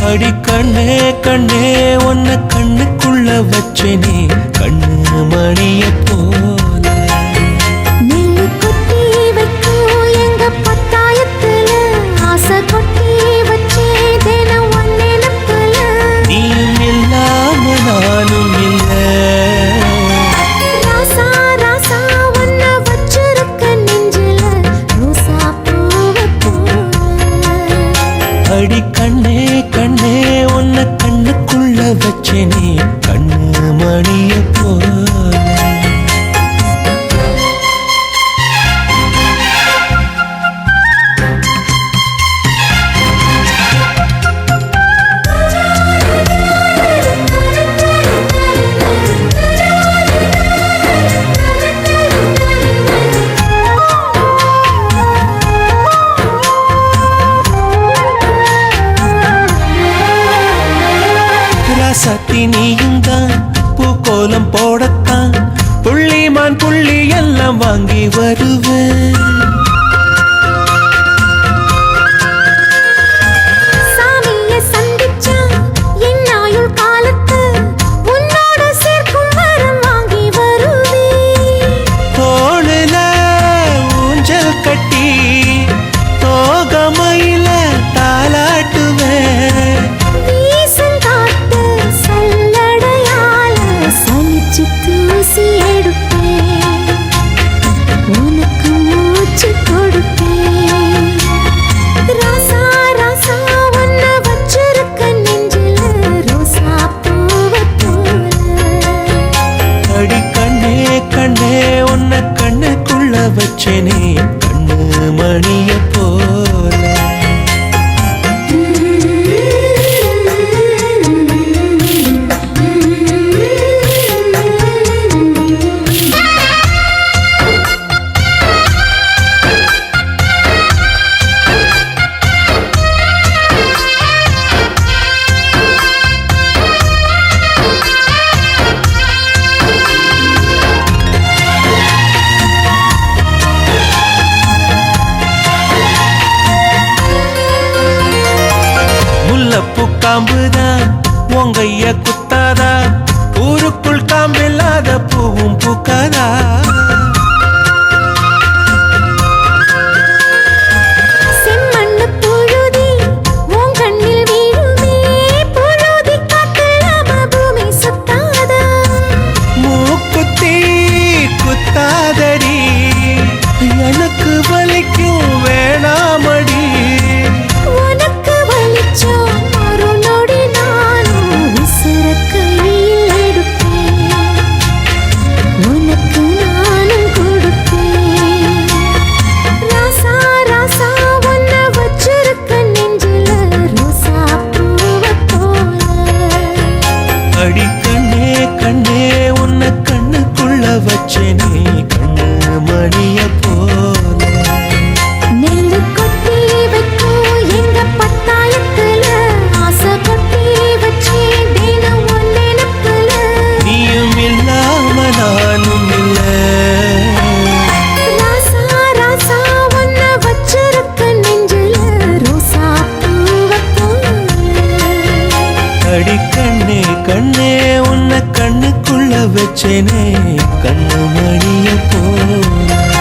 அடி கண்ணே கண்ணே உன்னை கண்ணுக்குள்ள வச்சேனே கண்ணு மணிய போல நெல்லு கொட்டி வைக்கும் எங்க பத்தாயத்துல ஆசை கொட்டி வச்சே தினம் ஒன்னே நப்பல நீயும் இல்லாம நானும் இல்ல ராசா ராசா உன்னை வச்சிருக்க நெஞ்சில ரோசா பூவை போல அடி கண்ணே கண்ணே உன்னை கண்ணுக்குள்ள வச்சேனே கண்ணு மணிய போல சத்தி நீயும் தான் பூக்கோலம் போடத்தான் புள்ளிமான் புள்ளி எல்லாம் வாங்கி வருவேன் சாமியை சந்திச்சா என் ஆயுள் காலத்து உன்னோட சேர்க்கும் வரம் வாங்கி வருவேன் தோளுல ஊஞ்சல் கட்டி தோகமையில தாலாட்டுவேன் தூசி எடுப்பேன் உனக்கு மூச்சு கொடுப்பேன் ராசா ராசா உன்னை வச்சிருக்க நெஞ்சில ரோசா பூவை போல அடி கண்ணே கண்ணே உன்னை கண்ணுக்குள்ள வச்சேனே கண்ணு மணிய போல காம்புதான் உங்கைய குத்தாதா ஊருக்குள் காம்பில்லாத பூவும் பூக்காதா செம்மண்ணு புழுதி உன் கண்ணில் வீழுமே புழுதி காத்தலாம பூமி சுத்தாதா மூக்குத்தி குத்தாதடி எனக்கு வலிக்கும் வேணாமடி உனக்கு வலிச்சோம் மறுநொடி நானும் விசிற கையில் எடுப்பேன் உனக்கு நானும் கொடுப்பேன் ராசா ராசா உன்னை வச்சிருக்க நெஞ்சில ரோசா பூவை போல அடி கண்ணே கண்ணே உன்னை கண்ணுக்குள்ள வச்சேனே கண்ணு மணிய போல நெல்லு கொட்டி வைக்கும் எங்க பத்தாயத்துல ஆசை கொட்டி வச்சே தினம் ஒன்னே நப்பல நீயும் இல்லாம நானும் இல்ல ராசா ராசா உன்னை வச்சிருக்க நெஞ்சில ரோசா பூவை போல அடி கண்ணே கண்ணே உன்னை கண்ணுக்குள்ள வச்சேனே கண்ணு மணிய போல